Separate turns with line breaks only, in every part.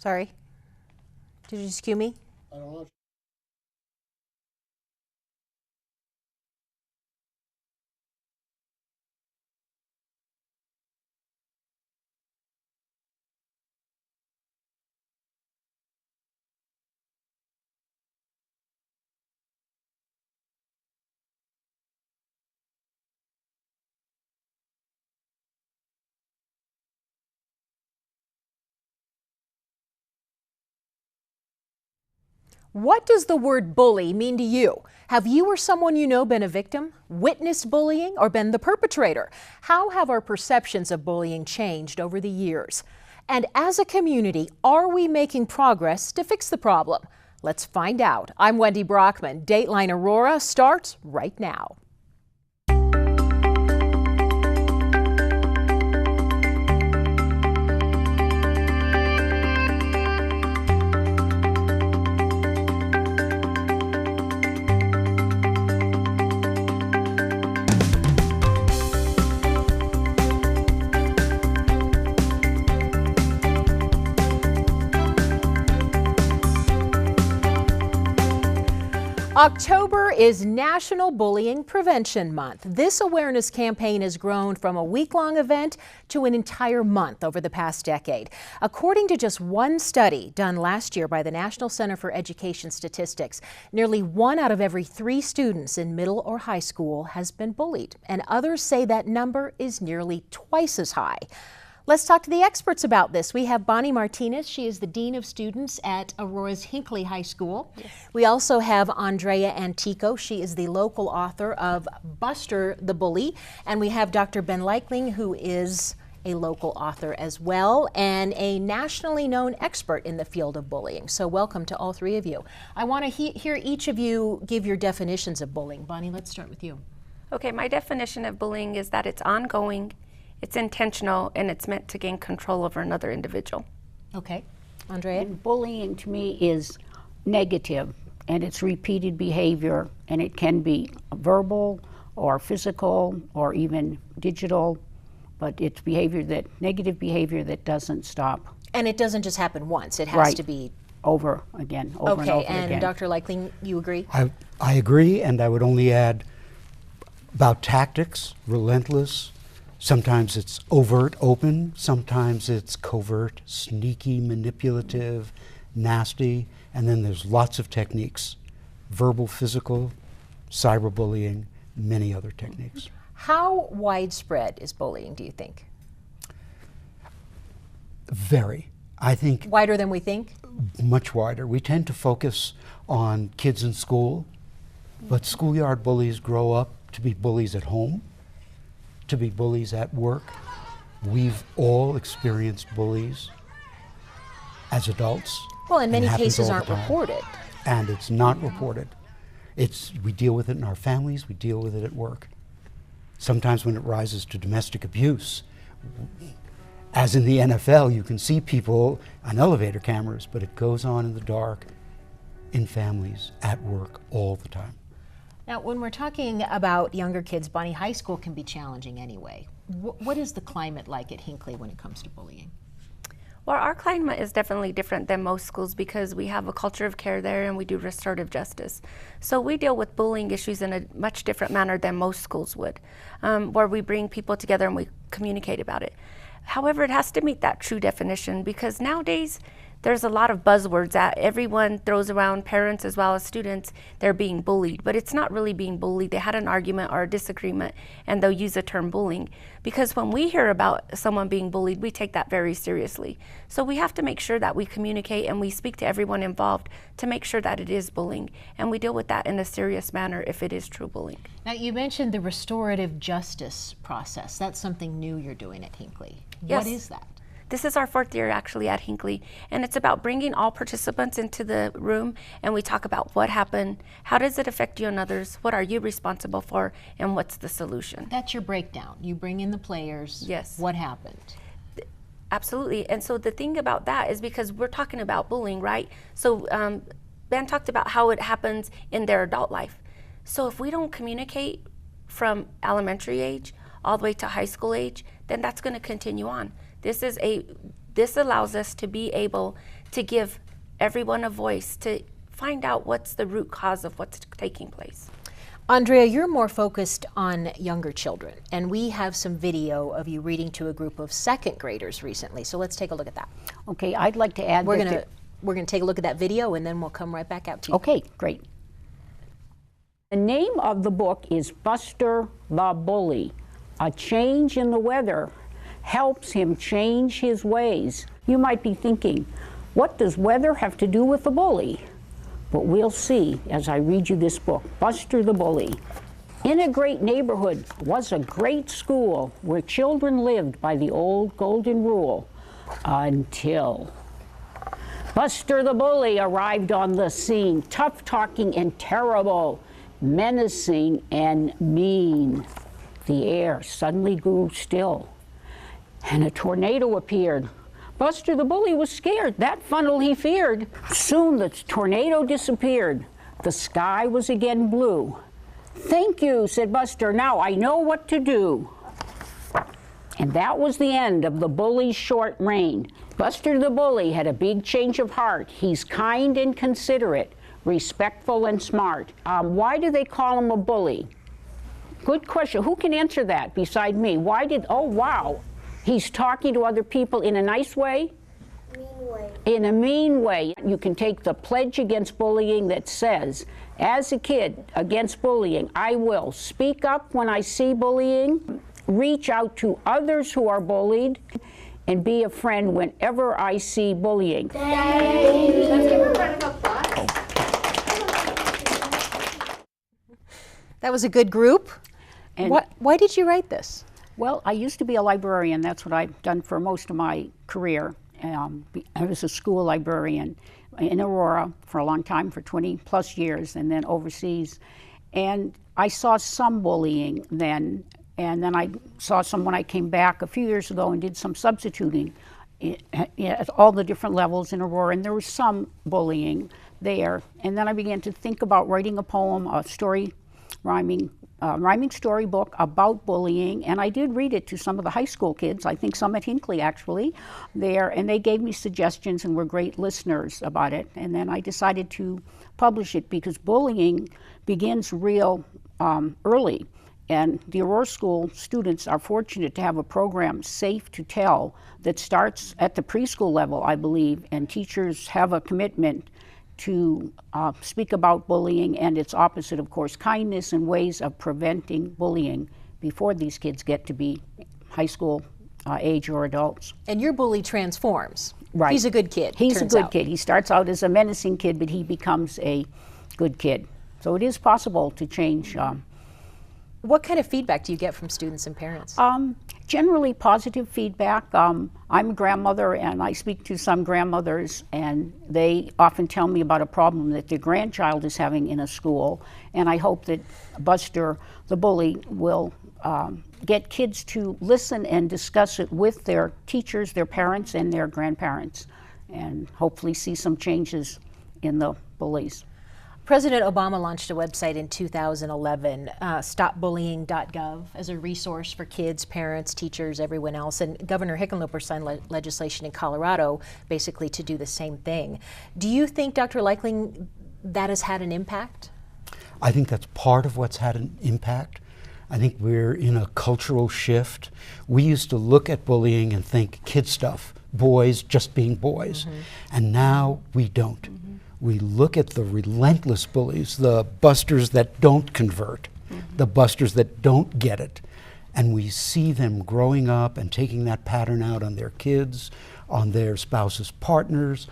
Sorry. Did you just cue me?
I don't know.
What does the word bully mean to you? Have you or someone you know been a victim, witnessed bullying, or been the perpetrator? How have our perceptions of bullying changed over the years? And as a community, are we making progress to fix the problem? Let's find out. I'm Wendy Brockman. Dateline Aurora starts right now. October is National Bullying Prevention Month. This awareness campaign has grown from a week-long event to an entire month over the past decade. According to just one study done last year by the National Center for Education Statistics, nearly 1 out of every 3 students in middle or high school has been bullied, and others say that number is nearly twice as high. Let's talk to the experts about this. We have Bonnie Martinez. She is the Dean of Students at Aurora's Hinckley High School. Yes. We also have Andrea Antico. She is the local author of Buster the Bully. And we have Dr. Ben Leichling, who is a local author as well and a nationally known expert in the field of bullying. So welcome to all 3 of you. I want to hear each of you give your definitions of bullying. Bonnie, let's start with you.
Okay, my definition of bullying is that it's ongoing, it's intentional, and it's meant to gain control over another individual.
Okay. Andrea?
And bullying to me is negative, and it's repeated behavior, and it can be verbal or physical or even digital, but it's negative behavior that doesn't stop.
And it doesn't just happen once, it has to be
over again, over
and
over
and
again.
Dr. Leichling, you agree?
I agree, and I would only add about tactics, relentless. Sometimes it's overt, open. Sometimes it's covert, sneaky, manipulative, nasty. And then there's lots of techniques, verbal, physical, cyberbullying, many other techniques.
How widespread is bullying, do you think?
Very. I think
wider than we think?
Much wider. We tend to focus on kids in school, but schoolyard bullies grow up to be bullies at home, to be bullies at work. We've all experienced bullies as adults.
Well, in many cases aren't reported.
And it's not reported. We deal with it in our families, we deal with it at work. Sometimes when it rises to domestic abuse, as in the NFL, you can see people on elevator cameras, but it goes on in the dark, in families, at work, all the time.
Now, when we're talking about younger kids, Bonnie, high school can be challenging anyway. What is the climate like at Hinckley when it comes to bullying?
Well, our climate is definitely different than most schools because we have a culture of care there and we do restorative justice. So we deal with bullying issues in a much different manner than most schools would, where we bring people together and we communicate about it. However, it has to meet that true definition because nowadays there's a lot of buzzwords that everyone throws around, parents as well as students, they're being bullied, but it's not really being bullied. They had an argument or a disagreement and they'll use the term bullying. Because when we hear about someone being bullied, we take that very seriously. So we have to make sure that we communicate and we speak to everyone involved to make sure that it is bullying. And we deal with that in a serious manner if it is true bullying.
Now you mentioned the restorative justice process. That's something new you're doing at Hinckley.
Yes.
What is that?
This is our 4th year actually at Hinckley, and it's about bringing all participants into the room and we talk about what happened, how does it affect you and others, what are you responsible for, and what's the solution.
That's your breakdown. You bring in the players.
Yes.
What happened?
Absolutely, and so the thing about that is because we're talking about bullying, right? So Ben talked about how it happens in their adult life. So if we don't communicate from elementary age all the way to high school age, then that's going to continue on. This allows us to be able to give everyone a voice, to find out what's the root cause of what's taking place.
Andrea, you're more focused on younger children, and we have some video of you reading to a group of second graders recently. So let's take a look at that.
Okay, I'd like to add
We're gonna take a look at that video, and then we'll come right back out to you.
Okay, great. The name of the book is Buster the Bully. A change in the weather helps him change his ways. You might be thinking, what does weather have to do with the bully? But we'll see as I read you this book, Buster the Bully. In a great neighborhood was a great school where children lived by the old golden rule until Buster the Bully arrived on the scene, tough-talking and terrible, menacing and mean. The air suddenly grew still, and a tornado appeared. Buster the Bully was scared, that funnel he feared. Soon the tornado disappeared. The sky was again blue. "Thank you," said Buster, "now I know what to do." And that was the end of the bully's short reign. Buster the Bully had a big change of heart. He's kind and considerate, respectful and smart. Why do they call him a bully? Good question. Who can answer that beside me? Oh wow. He's talking to other people in a nice way?
Mean way.
In a mean way. You can take the pledge against bullying that says, as a kid against bullying, I will speak up when I see bullying, reach out to others who are bullied, and be a friend whenever I see bullying.
Thank you. Let's give her a round of applause.
That was a good group.
And
Why did you write this?
Well, I used to be a librarian. That's what I've done for most of my career. I was a school librarian in Aurora for a long time, for 20 plus years, and then overseas. And I saw some bullying then, and then I saw some when I came back a few years ago and did some substituting at all the different levels in Aurora, and there was some bullying there. And then I began to think about writing a poem, a story, rhyming storybook about bullying, and I did read it to some of the high school kids, I think some at Hinckley actually, there, and they gave me suggestions and were great listeners about it. And then I decided to publish it because bullying begins real early, and the Aurora School students are fortunate to have a program, Safe to Tell, that starts at the preschool level, I believe, and teachers have a commitment to speak about bullying and its opposite, of course, kindness, and ways of preventing bullying before these kids get to be high school age or adults.
And your bully transforms.
Right.
He's a good kid.
He's a
turns
good
out.
kid. He starts out as a menacing kid, but he becomes a good kid. So it is possible to change.
What kind of feedback do you get from students and parents?
Generally positive feedback. I'm a grandmother, and I speak to some grandmothers, and they often tell me about a problem that their grandchild is having in a school. And I hope that Buster the Bully will get kids to listen and discuss it with their teachers, their parents, and their grandparents, and hopefully see some changes in the bullies.
President Obama launched a website in 2011, stopbullying.gov, as a resource for kids, parents, teachers, everyone else. And Governor Hickenlooper signed legislation in Colorado basically to do the same thing. Do you think, Dr. Leichling, that has had an impact?
I think that's part of what's had an impact. I think we're in a cultural shift. We used to look at bullying and think kid stuff, boys just being boys. And now we don't. We look at the relentless bullies, the busters that don't convert, the busters that don't get it, and we see them growing up and taking that pattern out on their kids, on their spouses' partners,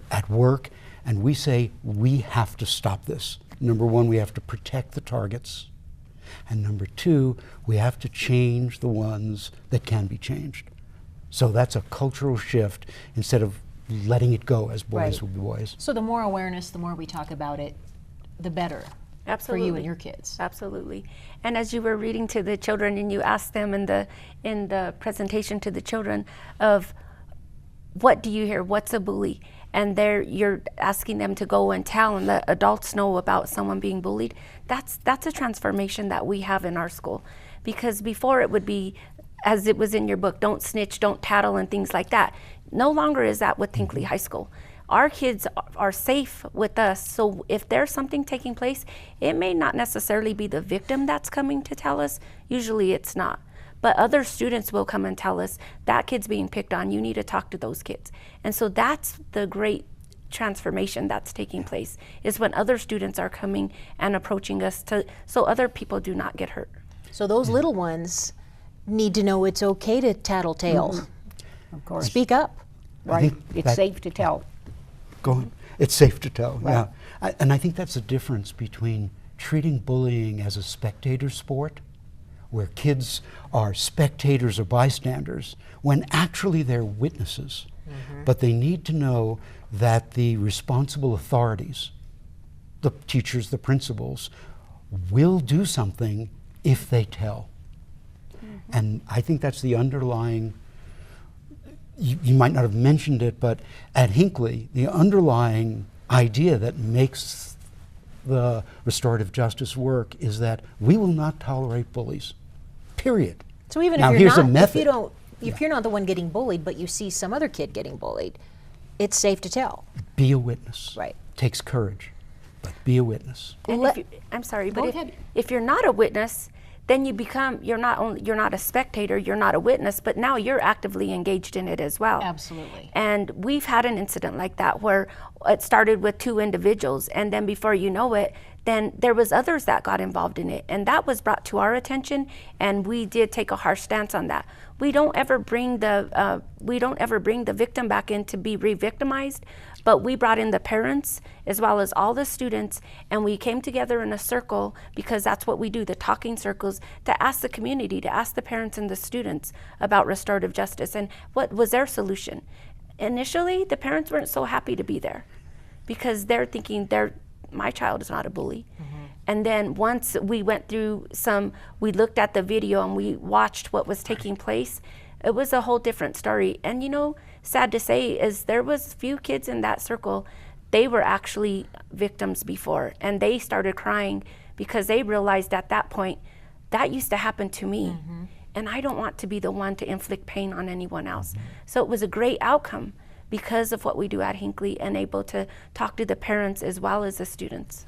at work, and we say, we have to stop this. Number one, we have to protect the targets, and number two, we have to change the ones that can be changed. So that's a cultural shift instead of letting it go as boys will be boys.
So the more awareness, the more we talk about it, the better.
Absolutely.
For you and your kids.
Absolutely. And as you were reading to the children and you asked them in the presentation to the children of what do you hear, what's a bully? And you're asking them to go and tell and let adults know about someone being bullied. That's a transformation that we have in our school. Because before it would be, as it was in your book, don't snitch, don't tattle, and things like that. No longer is that with Hinckley High School. Our kids are safe with us, so if there's something taking place, it may not necessarily be the victim that's coming to tell us. Usually it's not. But other students will come and tell us, that kid's being picked on, you need to talk to those kids. And so that's the great transformation that's taking place, is when other students are coming and approaching us so other people do not get hurt.
So those little ones need to know it's okay to tattletale.
Of course.
Speak up.
Right. It's safe to tell.
Go on. It's safe to tell, yeah. And I think that's the difference between treating bullying as a spectator sport, where kids are spectators or bystanders, when actually they're witnesses. But they need to know that the responsible authorities, the teachers, the principals, will do something if they tell. And I think that's the underlying, you might not have mentioned it, but at Hinckley, the underlying idea that makes the restorative justice work is that we will not tolerate bullies, period.
So even
Now,
if
here's
you're
a
not,
method.
if you're not the one getting bullied, but you see some other kid getting bullied, it's safe to tell.
Be a witness.
Right.
Takes courage, but be a witness.
And I'm sorry,
Go
but
ahead.
if you're not a witness, then you're not a spectator, you're not a witness, but now you're actively engaged in it as well.
Absolutely.
And we've had an incident like that where it started with 2 individuals, and then before you know it, then there was others that got involved in it, and that was brought to our attention, and we did take a harsh stance on that. We don't ever bring the victim back in to be re-victimized, but we brought in the parents as well as all the students, and we came together in a circle, because that's what we do, the talking circles, to ask the community, to ask the parents and the students about restorative justice and what was their solution. Initially, the parents weren't so happy to be there, because they're thinking my child is not a bully. And then once we went through we looked at the video and we watched what was taking place, it was a whole different story. And sad to say is there was few kids in that circle, they were actually victims before, and they started crying because they realized at that point, that used to happen to me. And I don't want to be the one to inflict pain on anyone else. So it was a great outcome because of what we do at Hinckley, and able to talk to the parents as well as the students.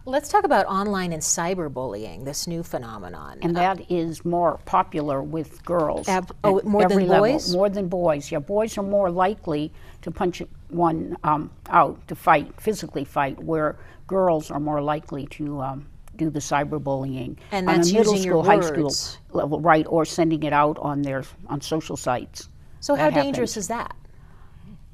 Let's talk about online and cyberbullying, this new phenomenon.
And that is more popular with girls.
More than boys?
More than boys. Yeah, boys are more likely to punch one out, to physically fight, where girls are more likely to do the cyberbullying.
And
on
that's
a middle
using
school,
your
high school
words.
level, right, or sending it out on social sites.
So how
That
dangerous
happens.
is that?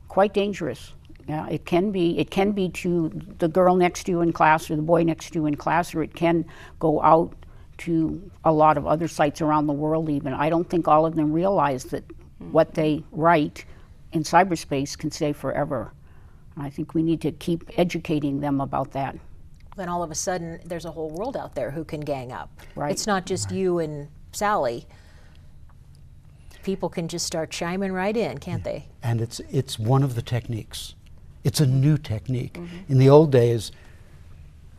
Quite dangerous. Yeah, it can be to the girl next to you in class or the boy next to you in class, or it can go out to a lot of other sites around the world even. I don't think all of them realize that what they write in cyberspace can stay forever. I think we need to keep educating them about that.
Then all of a sudden, there's a whole world out there who can gang up.
Right.
It's not just you and Sally. People can just start chiming right in, can't they?
And it's one of the techniques. It's a new technique. In the old days,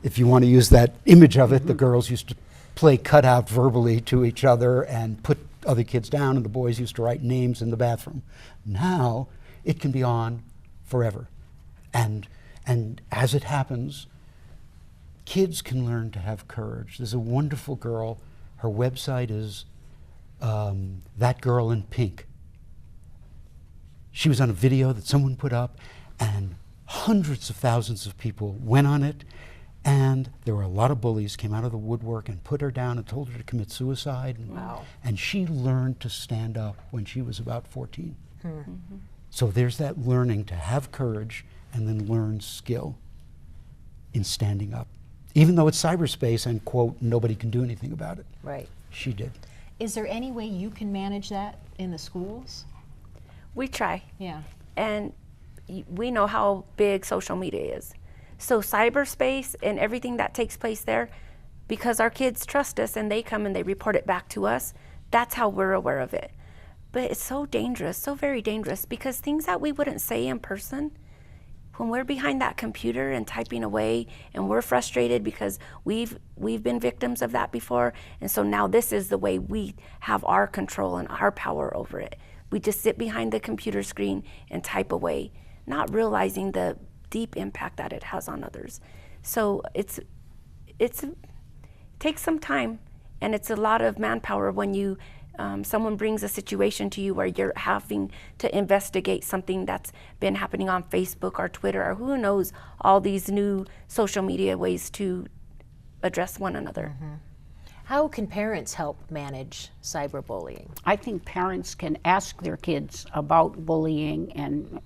if you want to use that image of it, the girls used to play cutout verbally to each other and put other kids down, and the boys used to write names in the bathroom. Now, it can be on forever. And as it happens, kids can learn to have courage. There's a wonderful girl. Her website is That Girl in Pink. She was on a video that someone put up, and hundreds of thousands of people went on it, and there were a lot of bullies came out of the woodwork and put her down and told her to commit suicide.
Wow.
And she learned to stand up when she was about 14. So there's that learning to have courage and then learn skill in standing up. Even though it's cyberspace and, quote, nobody can do anything about it.
Right.
She did.
Is there any way you can manage that in the schools?
We try.
Yeah.
And we know how big social media is. So cyberspace and everything that takes place there, because our kids trust us and they come and they report it back to us, that's how we're aware of it. But it's so dangerous, so very dangerous, because things that we wouldn't say in person, when we're behind that computer and typing away and we're frustrated because we've been victims of that before, and so now this is the way we have our control and our power over it. We just sit behind the computer screen and type away, not realizing the deep impact that it has on others. So it takes some time, and it's a lot of manpower when you someone brings a situation to you where you're having to investigate something that's been happening on Facebook or Twitter or who knows, all these new social media ways to address one another.
Mm-hmm. How can parents help manage cyberbullying?
I think parents can ask their kids about bullying, and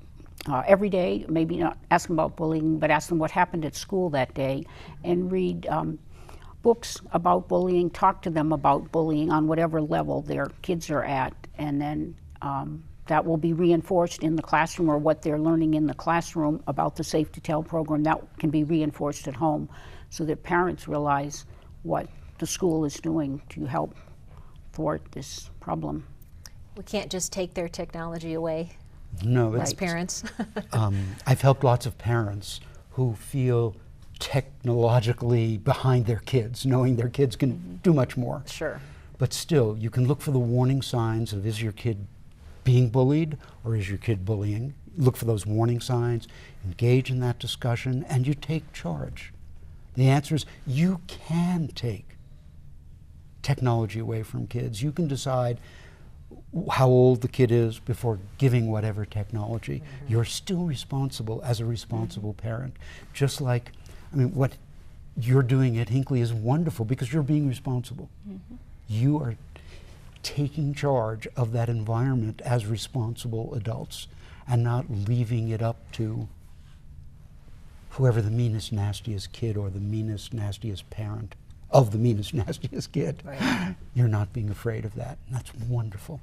every day, maybe not ask them about bullying, but ask them what happened at school that day, and read books about bullying, talk to them about bullying on whatever level their kids are at, and then that will be reinforced in the classroom, or what they're learning in the classroom about the Safe to Tell program, that can be reinforced at home, so that parents realize what the school is doing to help thwart this problem.
We can't just take their technology away
No,
as parents.
I've helped lots of parents who feel technologically behind their kids, knowing their kids can do much more.
Sure.
But still, you can look for the warning signs of, is your kid being bullied or is your kid bullying? Look for those warning signs, engage in that discussion, and you take charge. The answer is you can take technology away from kids. You can decide how old the kid is before giving whatever technology. Mm-hmm. You're still responsible as a responsible parent. Just like, I mean, what you're doing at Hinckley is wonderful because you're being responsible. Mm-hmm. You are taking charge of that environment as responsible adults and not leaving it up to whoever the meanest, nastiest kid or the meanest, nastiest parent of the meanest, nastiest kid.
Right.
You're not being afraid of that. And that's wonderful.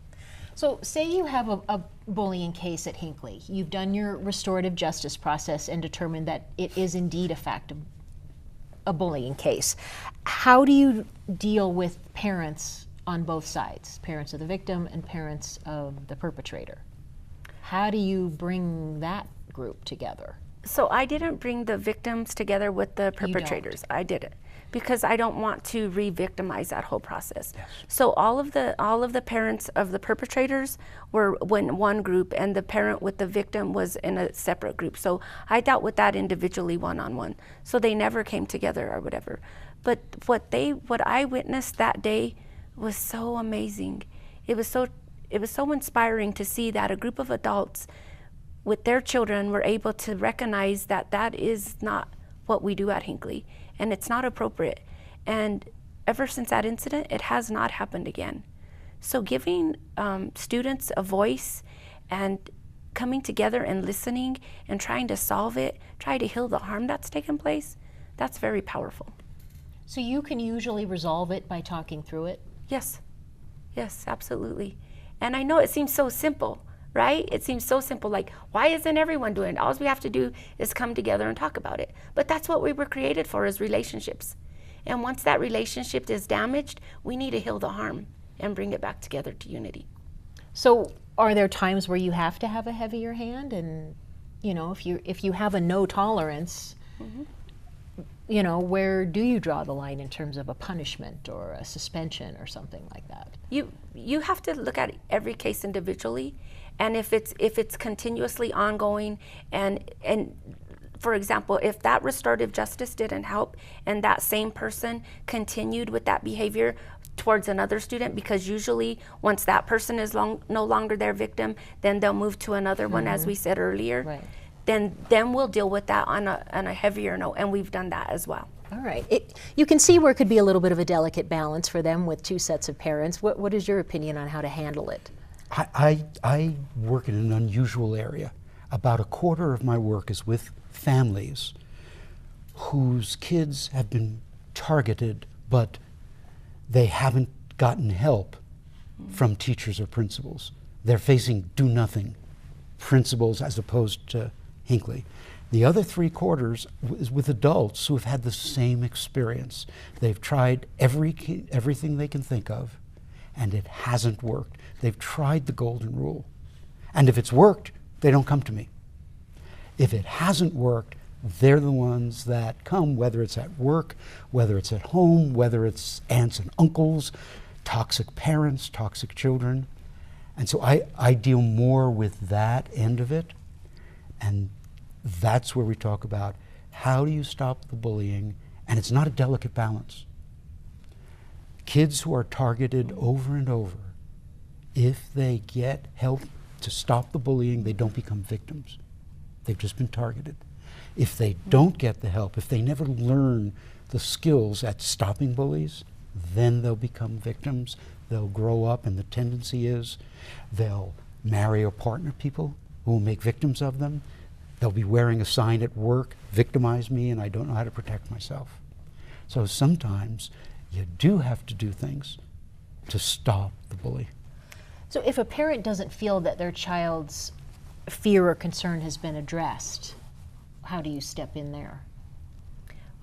So say you have a bullying case at Hinckley. You've done your restorative justice process and determined that it is indeed a fact of a bullying case. How do you deal with parents on both sides, parents of the victim and parents of the perpetrator? How do you bring that group together?
So I didn't bring the victims together with the perpetrators. I didn't, because I don't want to re-victimize that whole process. Yes. So all of the parents of the perpetrators were in one group, and the parent with the victim was in a separate group. So I dealt with that individually, one-on-one. So they never came together or whatever. But what I witnessed that day was so amazing. It was so inspiring to see that a group of adults with their children were able to recognize that that is not what we do at Hinckley, and it's not appropriate. And ever since that incident, it has not happened again. So giving students a voice and coming together and listening and trying to solve it, try to heal the harm that's taken place, that's very powerful.
So you can usually resolve it by talking through it?
Yes, yes, absolutely. And I know it seems so simple, right? It seems so simple, like, why isn't everyone doing it? All we have to do is come together and talk about it. But that's what we were created for, is relationships. And once that relationship is damaged, we need to heal the harm and bring it back together to unity.
So are there times where you have to have a heavier hand? And, you know, if you have a no tolerance, mm-hmm. you know, where do you draw the line in terms of a punishment or a suspension or something like that? You have to look at every case individually, and if it's continuously ongoing, and for example, if that restorative justice didn't help and that same person continued with that behavior towards another student, because usually once that person is no longer their victim, then they'll move to another mm-hmm. one, as we said earlier. Right. Then we'll deal with that on a heavier note, and we've done that as well. All right. You can see where it could be a little bit of a delicate balance for them with two sets of parents. What is your opinion on how to handle it?
I work in an unusual area. About a quarter of my work is with families whose kids have been targeted, but they haven't gotten help from teachers or principals. They're facing do-nothing principals as opposed to Hinckley. The other three quarters is with adults who have had the same experience. They've tried everything they can think of, and it hasn't worked. They've tried the golden rule. And if it's worked, they don't come to me. If it hasn't worked, they're the ones that come, whether it's at work, whether it's at home, whether it's aunts and uncles, toxic parents, toxic children. And so I deal more with that end of it, and that's where we talk about how do you stop the bullying, and it's not a delicate balance. Kids who are targeted over and over, if they get help to stop the bullying, they don't become victims. They've just been targeted. If they don't get the help, if they never learn the skills at stopping bullies, then they'll become victims. They'll grow up, and the tendency is they'll marry or partner people who will make victims of them. They'll be wearing a sign at work, victimize me, and I don't know how to protect myself. So sometimes you do have to do things to stop the bully.
So if a parent doesn't feel that their child's fear or concern has been addressed, how do you step in there?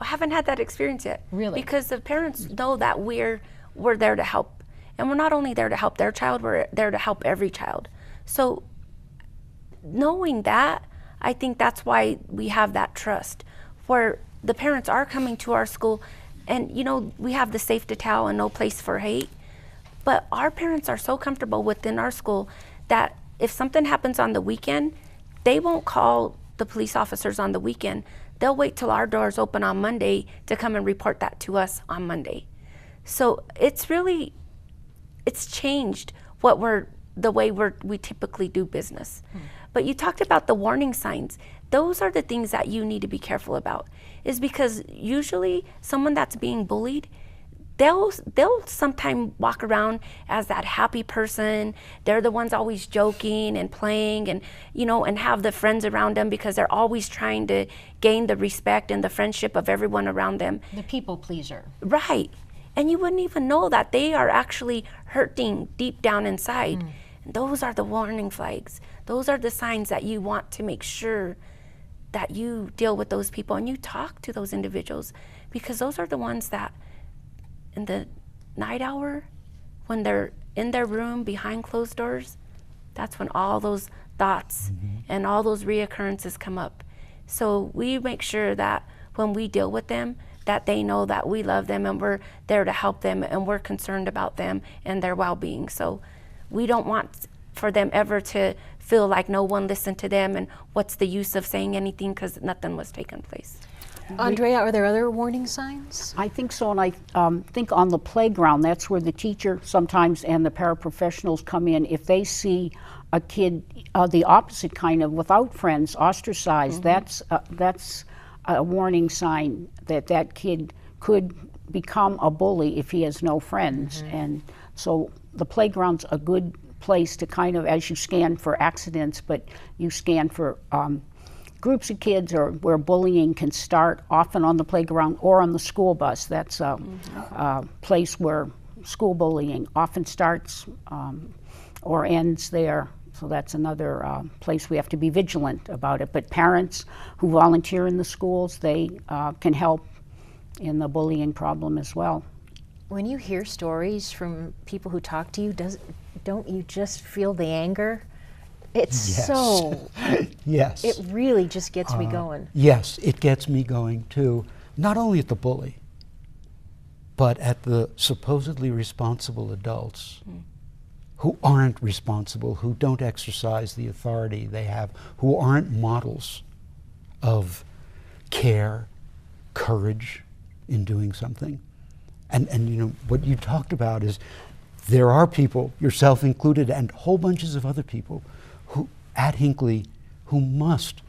I haven't had that experience yet.
Really?
Because the parents know that we're there to help. And we're not only there to help their child, we're there to help every child. So knowing that, I think that's why we have that trust, where the parents are coming to our school, and you know, we have the safe to tell and no place for hate, but our parents are so comfortable within our school that if something happens on the weekend, they won't call the police officers on the weekend. They'll wait till our doors open on Monday to come and report that to us on Monday. So it's changed the way we typically do business. But you talked about the warning signs. Those are the things that you need to be careful about, is because usually someone that's being bullied, they'll sometimes walk around as that happy person. They're the ones always joking and playing, and and have the friends around them because they're always trying to gain the respect and the friendship of everyone around them.
The people pleaser.
Right. And you wouldn't even know that they are actually hurting deep down inside. And those are the warning flags. Those are the signs that you want to make sure that you deal with those people and you talk to those individuals, because those are the ones that in the night hour, when they're in their room behind closed doors, that's when all those thoughts and all those reoccurrences come up. So we make sure that when we deal with them, that they know that we love them and we're there to help them and we're concerned about them and their well-being. So we don't want for them ever to feel like no one listened to them and what's the use of saying anything because nothing was taking place.
Andrea, are there other warning signs?
I think so, and I think on the playground, that's where the teacher sometimes and the paraprofessionals come in. If they see a kid, the opposite kind of, without friends, ostracized, that's a warning sign that that kid could become a bully if he has no friends. And so the playground's a good place to kind of, as you scan for accidents, but you scan for groups of kids or where bullying can start, often on the playground or on the school bus. That's a place where school bullying often starts or ends there. So that's another place we have to be vigilant about it. But parents who volunteer in the schools, they can help in the bullying problem as well.
When you hear stories from people who talk to you, don't you just feel the anger? It's so,
yes.
It really just gets me going.
Yes, it gets me going too. Not only at the bully, but at the supposedly responsible adults who aren't responsible, who don't exercise the authority they have, who aren't models of care, courage in doing something. And you know, what you talked about is there are people, yourself included, and whole bunches of other people who at Hinckley who must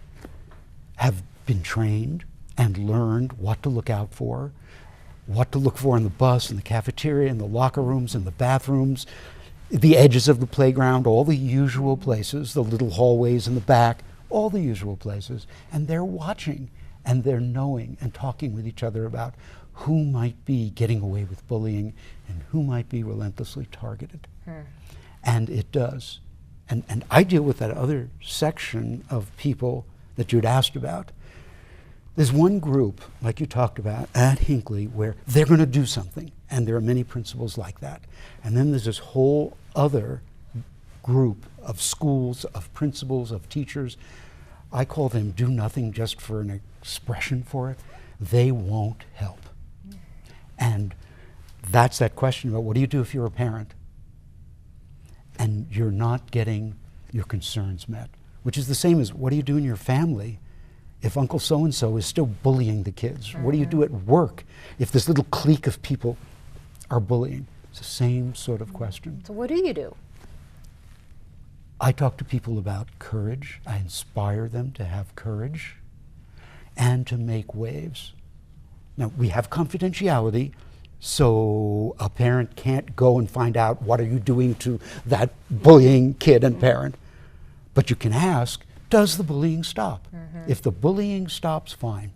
have been trained and learned what to look out for, what to look for in the bus, in the cafeteria, in the locker rooms, in the bathrooms, the edges of the playground, all the usual places, the little hallways in the back, all the usual places. And they're watching and they're knowing and talking with each other about who might be getting away with bullying and who might be relentlessly targeted. And it does. And I deal with that other section of people that you'd asked about. There's one group, like you talked about, at Hinckley, where they're going to do something, and there are many principals like that. And then there's this whole other group of schools, of principals, of teachers. I call them do nothing just for an expression for it. They won't help. And that's that question about what do you do if you're a parent? and you're not getting your concerns met, which is the same as what do you do in your family if Uncle so-and-so is still bullying the kids? What do you do at work if this little clique of people are bullying? It's the same sort of question.
So what do you do?
I talk to people about courage. I inspire them to have courage and to make waves. Now, we have confidentiality, so a parent can't go and find out what are you doing to that bullying kid and parent. But you can ask, does the bullying stop? If the bullying stops, fine,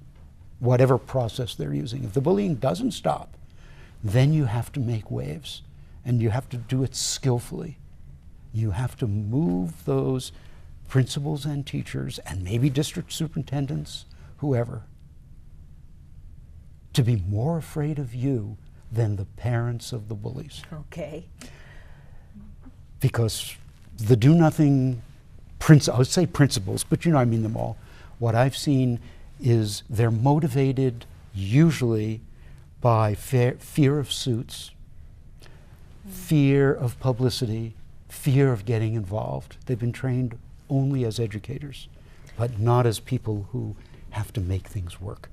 whatever process they're using. If the bullying doesn't stop, then you have to make waves, and you have to do it skillfully. You have to move those principals and teachers, and maybe district superintendents, whoever, to be more afraid of you than the parents of the bullies.
Okay.
Because the do-nothing, I would say principals, but I mean them all. What I've seen is they're motivated usually by fear of suits, fear of publicity, fear of getting involved. They've been trained only as educators, but not as people who have to make things work.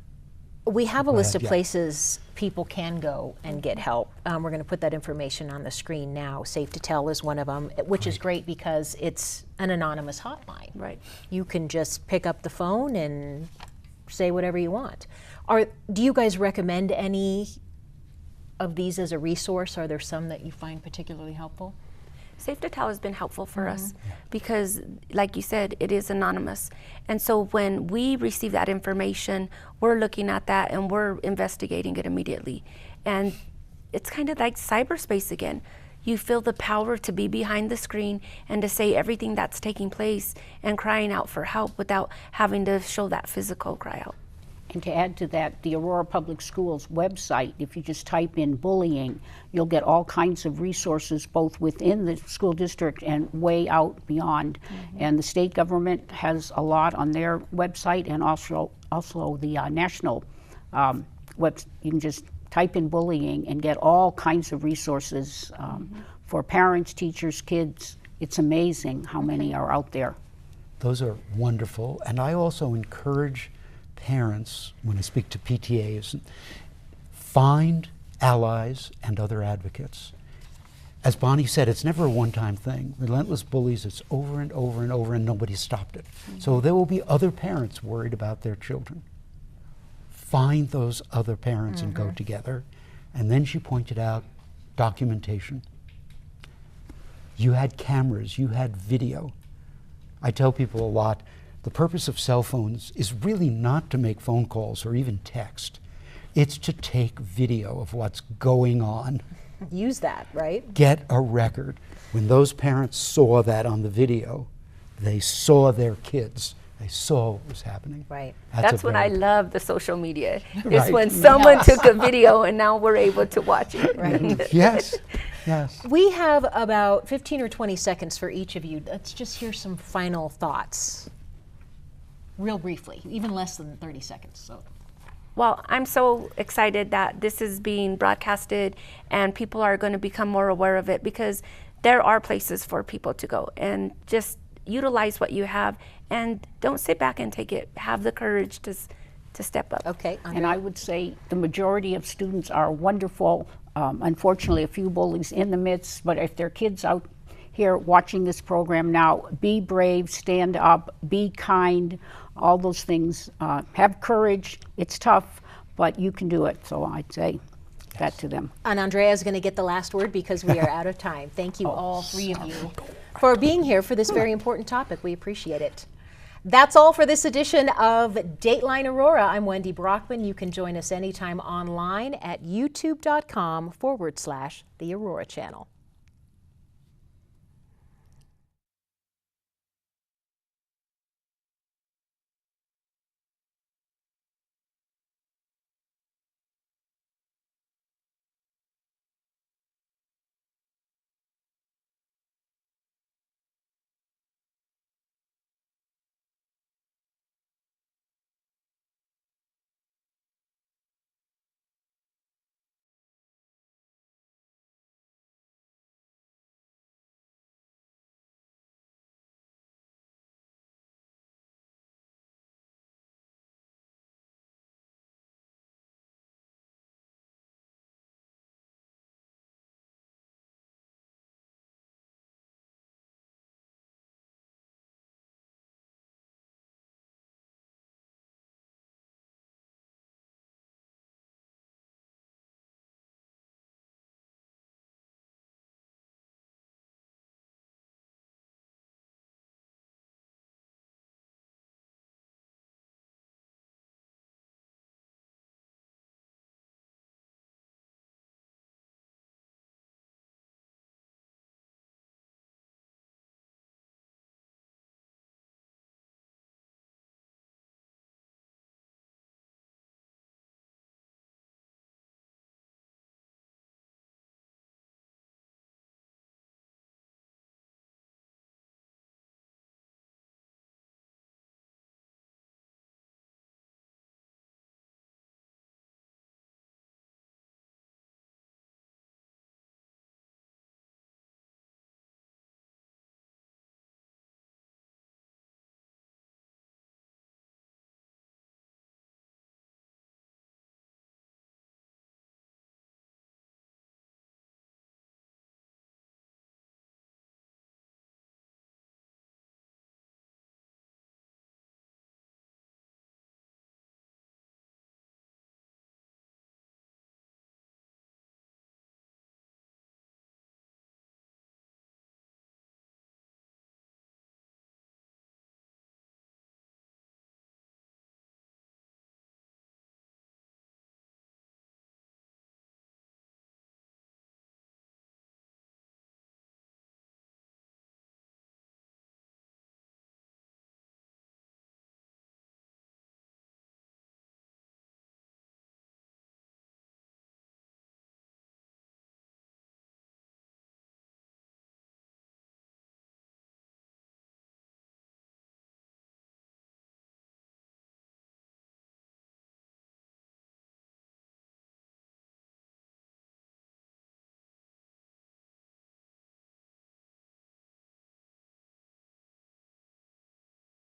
We have a list of
yeah.
places people can go and get help. We're going to put that information on the screen now. Safe to Tell is one of them, which is great because it's an anonymous hotline.
Right.
You can just pick up the phone and say whatever you want. Do you guys recommend any of these as a resource? Are there some that you find particularly helpful?
Safe to Tell has been helpful for us because, like you said, it is anonymous. And so when we receive that information, we're looking at that and we're investigating it immediately. And it's kind of like cyberspace again. You feel the power to be behind the screen and to say everything that's taking place and crying out for help without having to show that physical cry out.
And to add to that, the Aurora Public Schools website, if you just type in bullying, you'll get all kinds of resources both within the school district and way out beyond. And the state government has a lot on their website, and also the national web. You can just type in bullying and get all kinds of resources for parents, teachers, kids. It's amazing how many are out there.
Those are wonderful, and I also encourage parents, when I speak to PTAs, find allies and other advocates. As Bonnie said, it's never a one-time thing. Relentless bullies, it's over and over and over, and nobody stopped it. So there will be other parents worried about their children. Find those other parents and go together. And then she pointed out documentation. You had cameras, you had video. I tell people a lot, the purpose of cell phones is really not to make phone calls or even text. It's to take video of what's going on.
Use that, right?
Get a record. When those parents saw that on the video, they saw their kids. They saw what was happening.
Right.
That's when I love the social media. It's
Right.
when someone took a video and now we're able to watch it.
Right.
Yes, yes.
We have about 15 or 20 seconds for each of you. Let's just hear some final thoughts. Real briefly, even less than 30 seconds. So.
Well, I'm so excited that this is being broadcasted and people are going to become more aware of it because there are places for people to go, and just utilize what you have and don't sit back and take it. Have the courage to step up.
Okay.
And I would say the majority of students are wonderful. Unfortunately, a few bullies in the midst, but if there are kids out here watching this program now, be brave, stand up, be kind, all those things. Have courage. It's tough, but you can do it. So I'd say that to them.
And Andrea is going to get the last word because we are out of time. Thank you, all three of you, for being here for this very important topic. We appreciate it. That's all for this edition of Dateline Aurora. I'm Wendy Brockman. You can join us anytime online at youtube.com/The Aurora Channel.